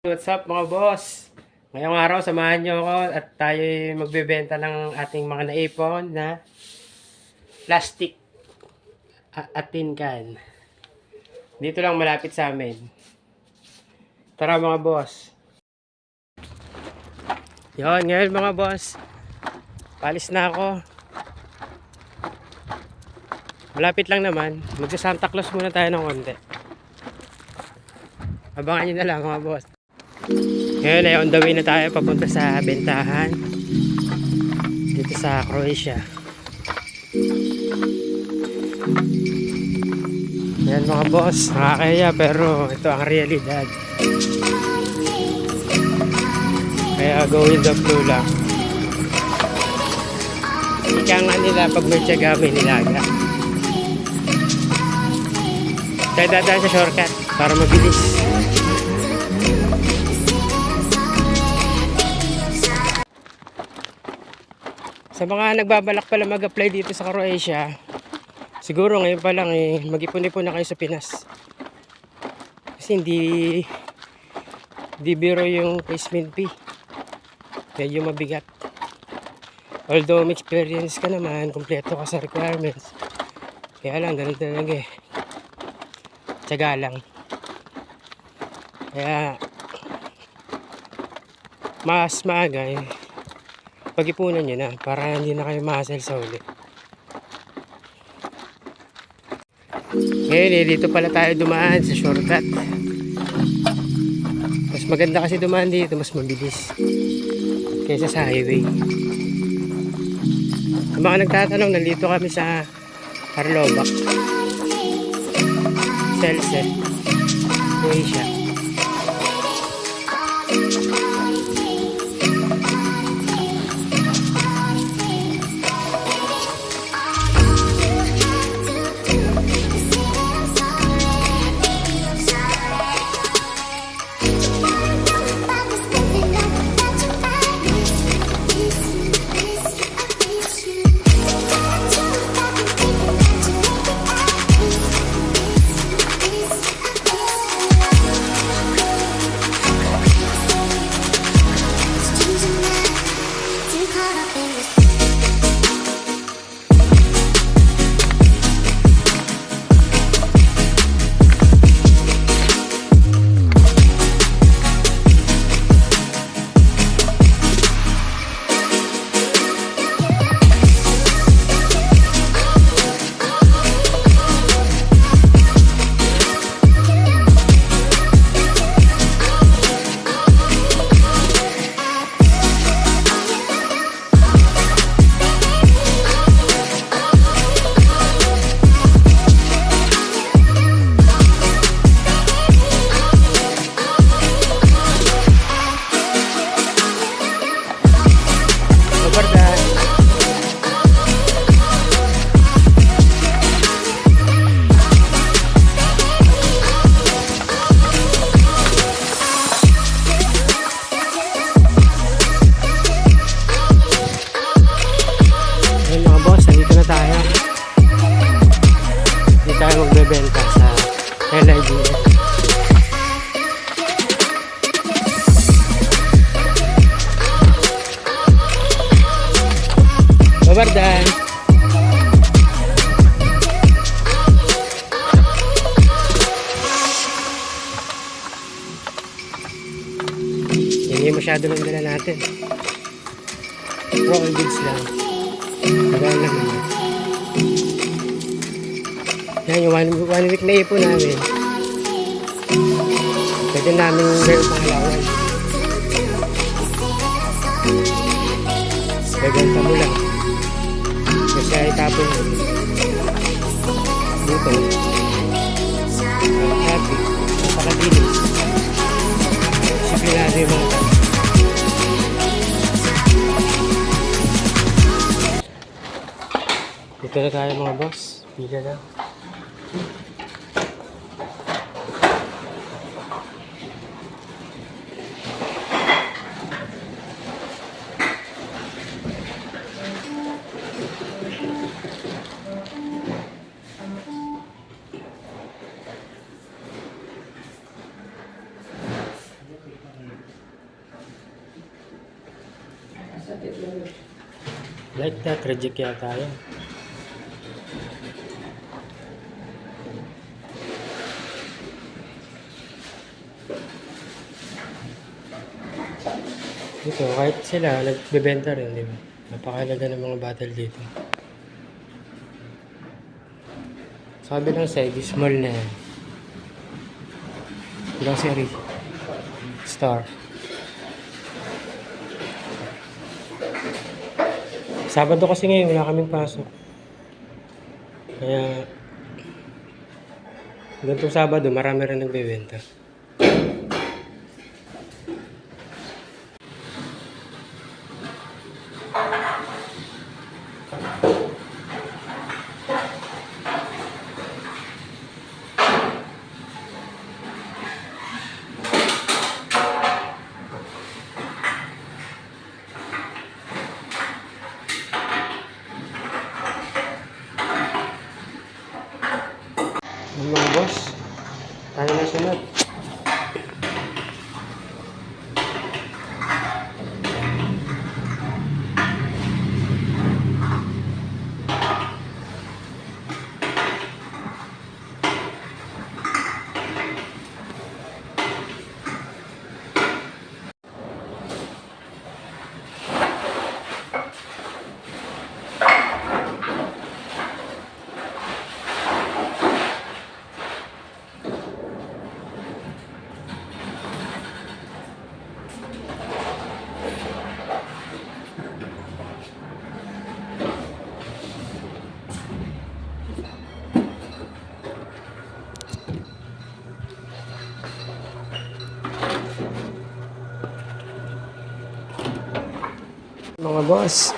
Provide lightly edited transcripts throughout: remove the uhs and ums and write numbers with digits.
What's up mga boss? Ngayong araw samahan nyo ako at tayo magbebenta ng ating mga naipon na plastic at tin can. Dito lang malapit sa amin. Tara mga boss. Yon, ngayon mga boss. Palis na ako. Malapit lang naman. Magsa-Santa Claus muna tayo ng konti. Abangan nyo na lang mga boss. Ngayon ay on the way na tayo papunta sa bentahan dito sa Croatia. Yan mga boss, nakakaya pero ito ang realidad. Kaya go with the flow lang. Ika nga nila pag may tiyaga may nilaga. Kaya dadaan sa shortcut para mabilis. Sa mga nagbabalak pala mag-apply dito sa Croatia, siguro ngayon pa lang mag-ipon-ipon na kayo sa Pinas. Kasi hindi biro yung placement fee. Medyo mabigat. Although may experience ka naman, kompleto ka sa requirements. Kaya lang, ganun talaga eh. Tiyaga lang. Kaya mas maaga pag-ipunan nyo na para hindi na kayo ma-hassle sa huli. Ngayon dito pala tayo dumaan sa shortcut. Mas maganda kasi dumaan dito, mas mabilis kaysa sa highway. Ang mga nagtatanong, nandito kami sa Karlovac, Selset, Croatia. Tayo magbebenta sa LIDF. Babardan. Hindi masyado lang dala natin. All goods lang. Tagal lang naman. Yan yung one week na ipon namin. Pwede namin meron pangalawan. Gaganta mo lang. Kasi ay tapon mo. Dito. Happy. Napakadilis. Disiplinado yung mga tao. Dito na tayo mga boss. Pila na. Like that, reject yata yan. Dito, kahit sila, nagbebenta rin, di ba? Napakalaga ng mga bottle dito. Sabi ng side, small na yan. Grocery. Star. Sabado kasi ngayon, wala kaming pasok. Kaya, ganitong Sabado, marami rin nagbebenta. Mga boss, tayo na sunod. Mga boss,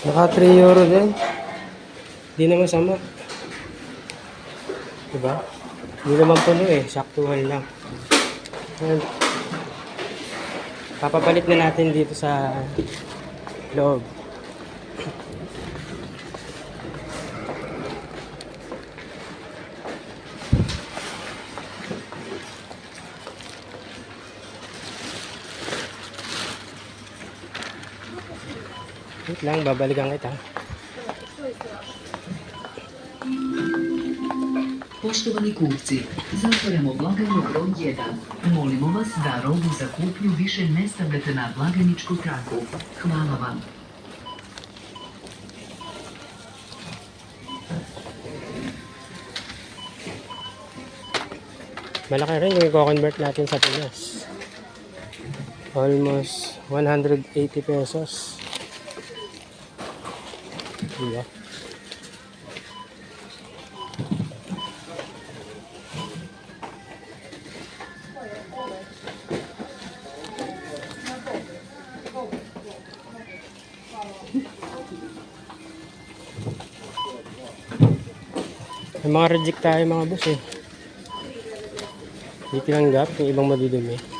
naka 3 euro din. Di na masama. Diba? Hindi naman puno eh, saktuhan lang. And, papapalit na natin dito sa loob. Wait lang, babalikan kita. Poštovani kupci, zatvaramo blagajnu broj 1. Molimo vas da robu za kupnju više ne stavljate na blagajničku traku. Hvala vam. Malaki rin yung i-convert natin sa Pinas. Almost 180 pesos. Diba? May mga reject tayo mga boss eh. Hindi tinanggap yung ibang madudumi.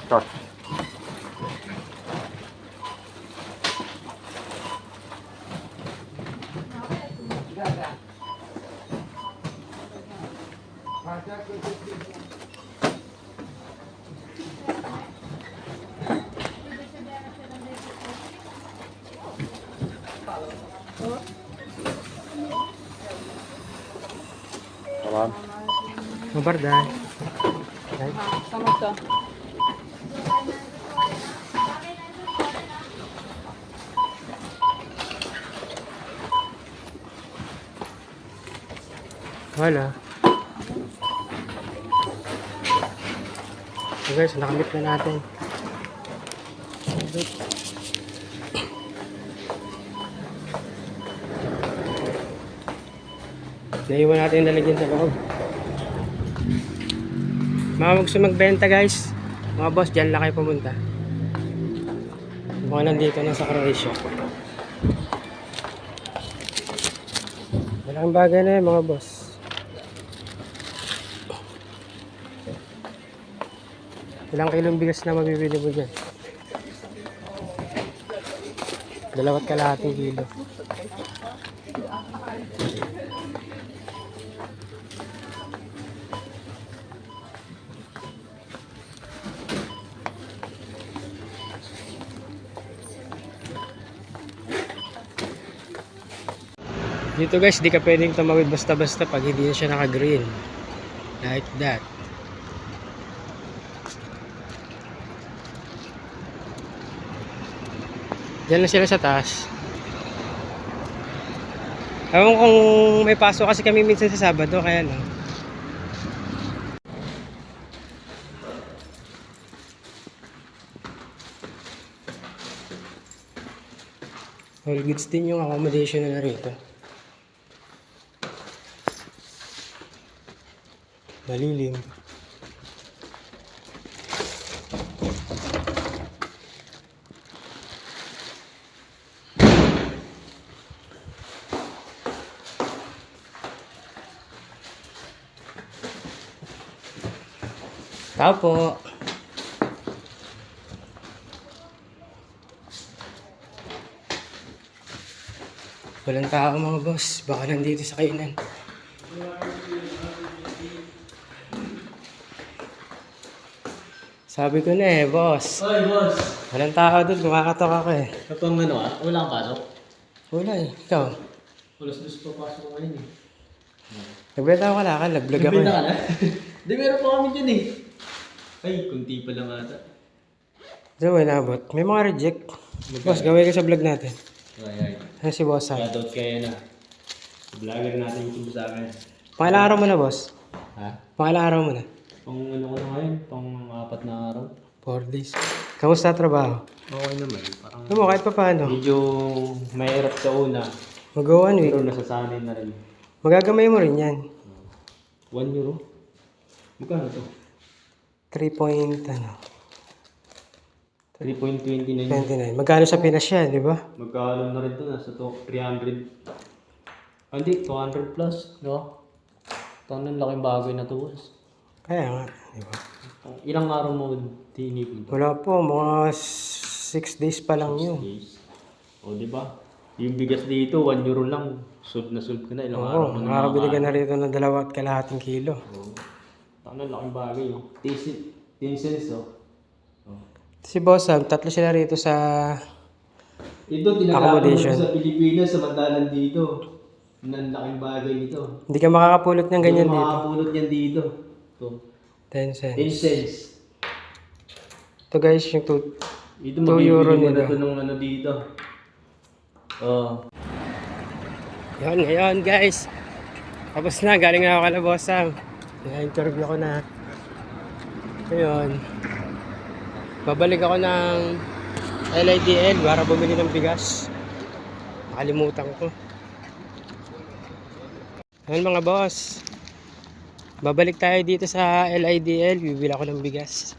Так. Tamam. Mabarda. Right? Sama ka. Wala. So guys, nakamit na natin. Naiwan natin yung lalagyan sa loob. Mga gusto magbenta guys, mga boss, dyan lang kayo pumunta. Mukhang nandito na sa Croatia. Malaking bagay na yun mga boss. Ilang kilong bigas na mabibili mo dyan? 2.5 kilo. Dito guys, di ka pwedeng tumawid basta-basta pag hindi na siya naka-green. Like that. Diyan na sila sa taas. Ewan kung may pasok kasi kami minsan sa Sabado, kaya lang. All goods din yung accommodation na rito. Malilim. Tao po. Walang tao mga boss. Baka nandito sa kainan. Sabi ko na boss. Hoy, boss! Walang tao doon. Kumakatok ako eh. Kapag wala kang pasok? Wala eh. Ikaw? Alas 2 pa pasok ko ngayon eh. Nagbenta ako kalakal. Nag-vlog ako Nagbenta eh. ka na? Di, meron pa kami dyan eh. Ay, kunti pa lang ata. Diyan mo inabot. May mga reject. Boss, gawin ka sa vlog natin. Ay. Ano si boss ha? Shoutout kayo na. Vlogger natin YouTube sa akin. Pangilang araw mo na boss? Ha? Pangilang araw mo na? Pang ano ko na ngayon? Pang 4 na araw? 4 days. Kamusta trabaho? Okay naman. Parang Ano mo, kahit pa paano? medyo mahirap sa una. Mag-go 1 week. Pero nasasanay na rin. Magagamay mo rin yan. 1 euro? Magkano to? 3.29. 3.29. Magkano sa Pinas yan, di ba? Magkano na rin to? Nasa to 300. Hindi, 200 plus. No? Ito ang laking bagay na to, boss. Kaya nga, di ba? Ilang araw mo tinipid? Wala po, mga 6 days pa lang yun. Days. O, di ba? Yung bigas dito, 1 euro lang. Sold na sold ka na. Ilang araw Oo, mo na makakabili ka na rito ng 2.5 kilo. Oo. Ang laking bagay, oh. 10 cents, oh. Si Boss Sam, 3 sila rito sa Ito, tinatapon accommodation. mo sa Pilipinas, samantalang dito. Ang laking bagay nito. Hindi ka makakapulot ng ganyan Hindi dito. makakapulot yan dito. Ito. 10 cents. 10 cents. Ito guys, yung Ito, 2 euro mabibili mo na nila. ito nung ano dito. Oh. Yan, ngayon guys. Tapos na, galing na ako kala Boss Sam. Na-interview ko na. Ngayon, babalik ako ng LIDL para bumili ng bigas. Nakalimutan ko. Ngayon mga boss, babalik tayo dito sa LIDL. Bibili ako ng bigas.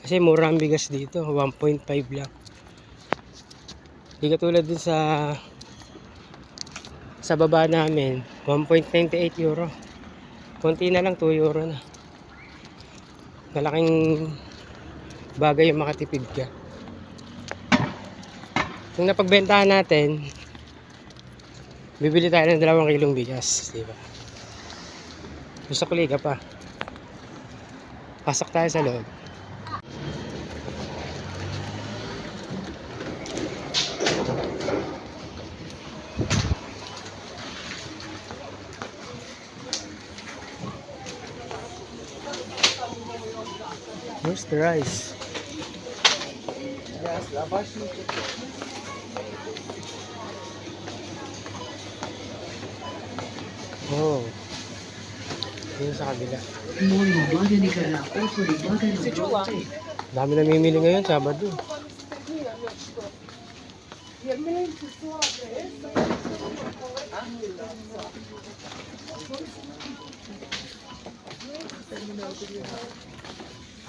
Kasi mura ang bigas dito, 1.5 lang. Hindi katulad dun sa baba namin, 1.98 euro. Konti na lang, 2 euro na. Malaking bagay yung makatipid ka. Kung napagbentahan natin, bibili tayo ng 2 kilong bigas, di ba? Gusto ko liga pa. Pasok tayo sa loob. Here's the rice. Oh. Yun sa kabila. Molimo blagajnika da otvori blagajnu broj 5. Dami namimili ngayon, Sabado.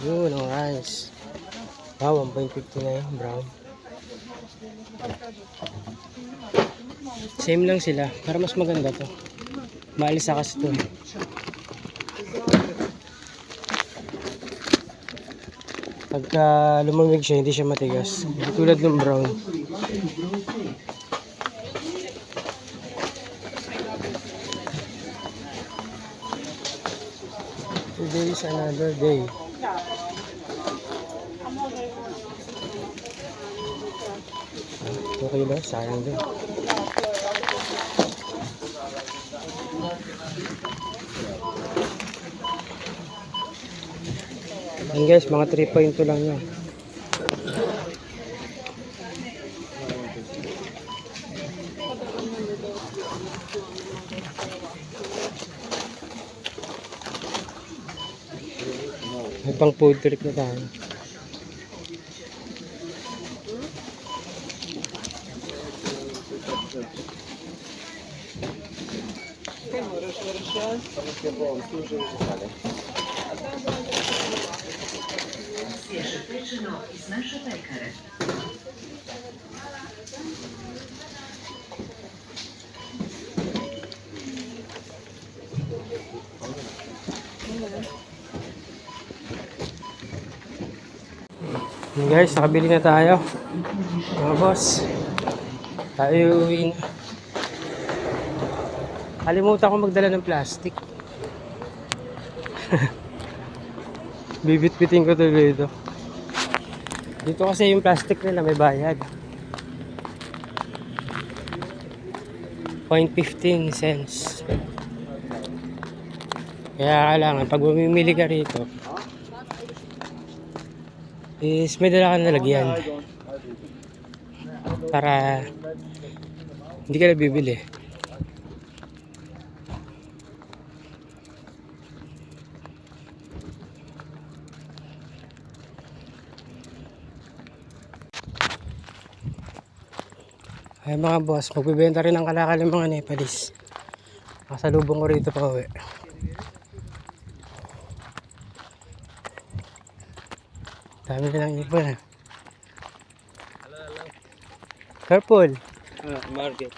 Yun, ang rice. Ah, 1.50 na yun, brown. Same lang sila, pero mas maganda to. Maalis sa kasi to. Pagka lumamig siya, hindi siya matigas. Hindi tulad ng brown. Today is another day. Okay lang, sayang din. Yan guys, mga 3.2 lang yan. May pang food trip na tayo. Свіже печено із нашої пекари. Yun guys, nakabili na tayo. Mga boss. Tayo uwi na. Kalimutan ko magdala ng plastic. Bibit-bitin ko tuloy ito. Dito kasi yung plastic nila may bayad. 0.15 cents. Kaya kailangan pag mamimili ka rito is may dala ka na lagyan para hindi ka na bibili. Ay mga boss, magbibenta rin ng kalakal ng mga Nepalese. Nakasalubong ko rito pa uwi. Dami nilang ibon. Careful. Market.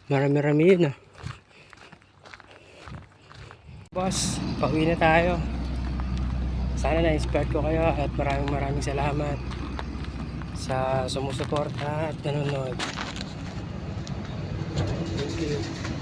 Marami-rami yun ah. Boss, pauwi na tayo. Sana na-inspire ko kayo at maraming salamat sa sumusuporta at nanonood. Thank you.